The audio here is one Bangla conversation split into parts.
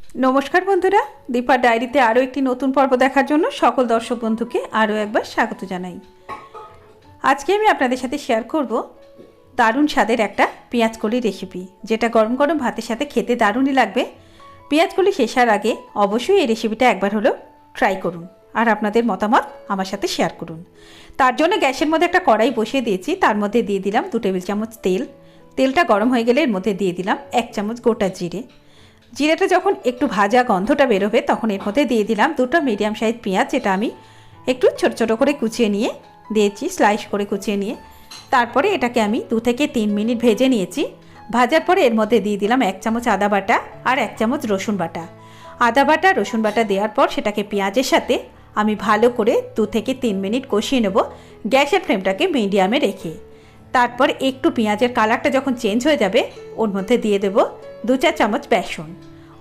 नमस्कार बंधुरा दीपार डायरीते आरो एकटी नतून पर्व देखार जोन्नो सकल दर्शक बंधुके आरो एकबार स्वागत जानाई। आजके आमि आपनादेर साथे शेयर करब दारुण स्वादेर एकटा पेঁয়াজ कলি रेसिपि, जेटा गरम गरम भातेर साथे खेते दारुणई लागबे। पेঁয়াজ कली शेषार आगे अवश्यई एई रेसिपिटा एकबार हलेও ट्राई करुन और आपनादेर मतामत आमार साथे शेयर करुन। तार जोन्नो ग्यासेर मध्ये एकटा कड़ाई बसिए दिएछि, तार मध्ये दिए दिलाम 2 टेबिल चामच तेल। तेलटा गरम हये गेले एर मध्ये दिए दिलाम 1 चामच गोटा जिरे। जिरेटा जखन एकटू भाजा गन्धटा बेरोबे तखन एर मধ্যে দিয়ে দিলাম দুটো মিডিয়াম সাইজ পেঁয়াজ, যেটা আমি একটু ছোট ছোট করে কুচিয়ে নিয়ে দিয়েছি, স্লাইস করে কুচিয়ে নিয়ে। তারপরে এটাকে আমি 2 থেকে 3 মিনিট ভেজে নিয়েছি। ভাজার পরে এর মধ্যে দিয়ে দিলাম 1 চামচ আদা বাটা আর 1 চামচ রসুন বাটা। আদা বাটা রসুন বাটা দেওয়ার পর সেটাকে পেঁয়াজের সাথে আমি ভালো করে 2 থেকে 3 মিনিট কষিয়ে নেব, গ্যাসের ফ্লেমটাকে মিডিয়ামে রেখে। তারপর একটু পেঁয়াজের কালারটা যখন চেঞ্জ হয়ে যাবে ওর মধ্যে দিয়ে দেব 2-4 চামচ বেসন।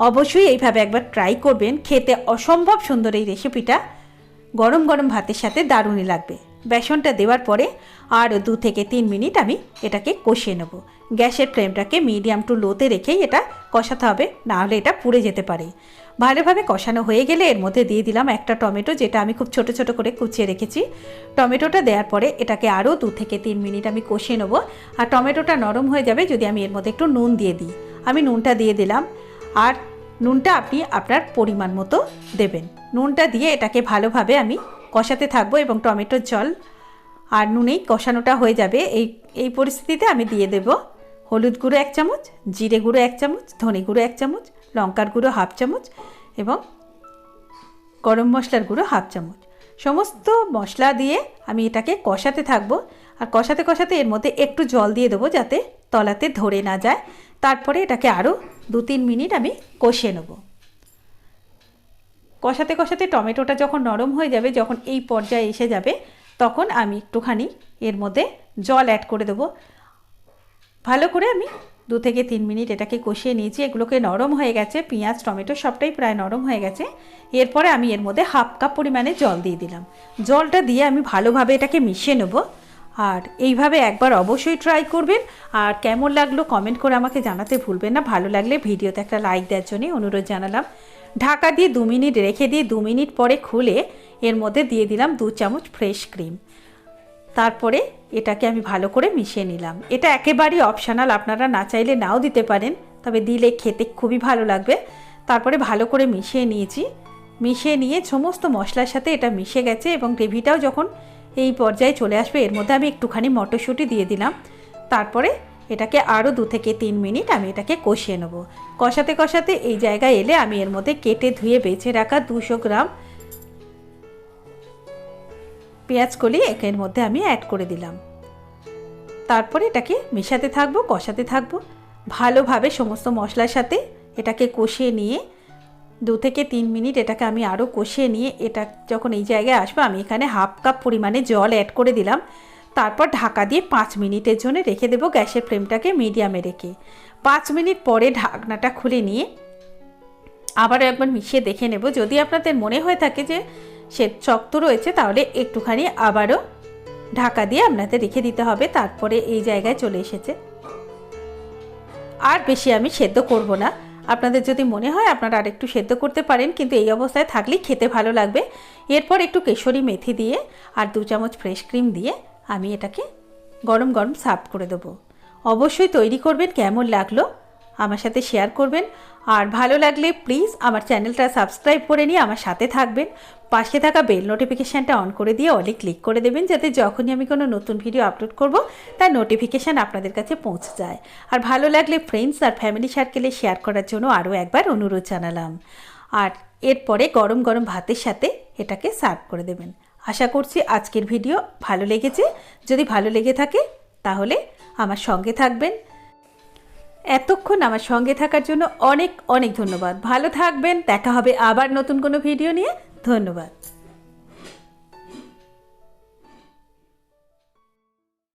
অবশ্যই এইভাবে একবার ট্রাই করবেন, খেতে অসম্ভব সুন্দর এই রেসিপিটা গরম গরম ভাতের সাথে দারুণই লাগবে। বেসনটা দেওয়ার পরে আর 2 থেকে 3 মিনিট আমি এটাকে কষিয়ে নেব। গ্যাসের ফ্লেমটাকে মিডিয়াম টু লোতে রেখেই এটা কষাতে হবে, না হলে এটা পুড়ে যেতে পারে। ভালোভাবে কষানো হয়ে গেলে এর মধ্যে দিয়ে দিলাম একটা টমেটো, যেটা আমি খুব ছোট ছোট করে কুচিয়ে রেখেছি। টমেটোটা দেওয়ার পরে এটাকে আরও 2 থেকে 3 মিনিট আমি কষিয়ে নেব। আর টমেটোটা নরম হয়ে যাবে যদি আমি এর মধ্যে একটু নুন দিয়ে দিই। আমি নুনটা দিয়ে দিলাম, আর নুনটা আপনি আপনার পরিমাণ মতো দেবেন। নুনটা দিয়ে এটাকে ভালোভাবে আমি কষাতে থাকবো এবং টমেটোর জল আর নুনেই কষানোটা হয়ে যাবে। এই পরিস্থিতিতে আমি দিয়ে দেব হলুদ গুঁড়ো 1 চামচ, জিরে গুঁড়ো 1 চামচ, ধনে গুঁড়ো 1 চামচ, লঙ্কার গুঁড়ো 1/2 চামচ এবং গরম মশলার গুঁড়ো 1/2 চামচ। সমস্ত মশলা দিয়ে আমি এটাকে কষাতে থাকবো। আর কষাতে কষাতে এর মধ্যে একটু জল দিয়ে দেবো যাতে তলাতে ধরে না যায়। তারপরে এটাকে আরও 2-3 মিনিট আমি কষিয়ে নেব। কষাতে কষাতে টমেটোটা যখন নরম হয়ে যাবে, যখন এই পর্যায়ে এসে যাবে, তখন আমি একটুখানি এর মধ্যে জল অ্যাড করে দেবো। ভালো করে আমি 2 থেকে 3 মিনিট এটাকে কষিয়ে নিয়েছি। এগুলোকে নরম হয়ে গেছে, পেঁয়াজ টমেটো সবটাই প্রায় নরম হয়ে গেছে। এরপরে আমি এর মধ্যে 1/2 কাপ পরিমাণে জল দিয়ে দিলাম। জলটা দিয়ে আমি ভালোভাবে এটাকে মিশিয়ে নেব। আর এইভাবে একবার অবশ্যই ট্রাই করবেন। আর কেমন লাগলো কমেন্ট করে আমাকে জানাতে ভুলবেন না। ভালো লাগলে ভিডিওতে একটা লাইক দেওয়ার জন্য অনুরোধ জানালাম। ঢাকা দিয়ে 2 মিনিট রেখে দিয়ে 2 মিনিট পরে খুলে এর মধ্যে দিয়ে দিলাম 2 চামচ ফ্রেশ ক্রিম। তারপরে এটাকে আমি ভালো করে মিশিয়ে নিলাম। এটা একেবারেই অপশনাল, আপনারা না চাইলে নাও দিতে পারেন, তবে দিলে খেতে খুবই ভালো লাগবে। তারপরে ভালো করে মিশিয়ে নিয়েছি। মিশিয়ে নিয়ে সমস্ত মশলার সাথে এটা মিশে গেছে এবং গ্রেভিটাও যখন এই পর্যায়ে চলে আসবে এর মধ্যে আমি একটুখানি মটরশুঁটি দিয়ে দিলাম। তারপরে এটাকে আরও 2 থেকে 3 মিনিট আমি এটাকে কষিয়ে নেব। কষাতে কষাতে এই জায়গায় এলে আমি এর মধ্যে কেটে ধুয়ে বেছে রাখা 200 গ্রাম পেঁয়াজ কলি এর মধ্যে আমি অ্যাড করে দিলাম। তারপরে এটাকে মেশাতে থাকবো, কষাতে থাকবো ভালোভাবে সমস্ত মশলার সাথে এটাকে কষিয়ে নিয়ে 2 থেকে 3 মিনিট এটাকে আমি আরও কষিয়ে নিয়ে এটা যখন এই জায়গায় আসবে আমি এখানে 1/2 কাপ পরিমাণে জল অ্যাড করে দিলাম। তারপর ঢাকা দিয়ে 5 মিনিটের জন্য রেখে দেবো, গ্যাসের ফ্লেমটাকে মিডিয়ামে রেখে। 5 মিনিট পরে ঢাকনাটা খুলে নিয়ে আবারও একবার মিশিয়ে দেখে নেব। যদি আপনাদের মনে হয়ে থাকে যে সে শক্ত রয়েছে তাহলে একটুখানি আবারও ঢাকা দিয়ে আপনাদের রেখে দিতে হবে। তারপরে এই জায়গায় চলে এসেছে। আর বেশি আমি সেদ্ধ করব না। আপনাদের যদি মনে হয় আপনারা আরেকটু সেদ্ধ করতে পারেন, কিন্তু এই অবস্থায় থাকলেই খেতে ভালো লাগবে। এরপর একটু কেশরি মেথি দিয়ে আর 2 চামচ ফ্রেশ ক্রিম দিয়ে আমি এটাকে গরম গরম সার্ভ করে দেবো। অবশ্যই তৈরি করবেন, কেমন লাগলো আমার সাথে শেয়ার করবেন। আর ভালো লাগলে প্লিজ আমার চ্যানেলটা সাবস্ক্রাইব করে নিয়ে আমার সাথে থাকবেন। পাশে থাকা বেল নোটিফিকেশানটা অন করে দিয়ে অলে ক্লিক করে দেবেন, যাতে যখনই আমি কোনো নতুন ভিডিও আপলোড করব তার নোটিফিকেশান আপনাদের কাছে পৌঁছে যায়। আর ভালো লাগলে ফ্রেন্ডস আর ফ্যামিলি সার্কেলে শেয়ার করার জন্য আরও একবার অনুরোধ জানালাম। আর এরপরে গরম গরম ভাতের সাথে এটাকে সার্ভ করে দেবেন। আশা করছি আজকের ভিডিও ভালো লেগেছে। যদি ভালো লেগে থাকে তাহলে আমার সঙ্গে থাকবেন। এতক্ষণ আমার সঙ্গে থাকার জন্য অনেক অনেক ধন্যবাদ। ভালো থাকবেন, দেখা হবে আবার নতুন কোনো ভিডিও নিয়ে। ধন্যবাদ।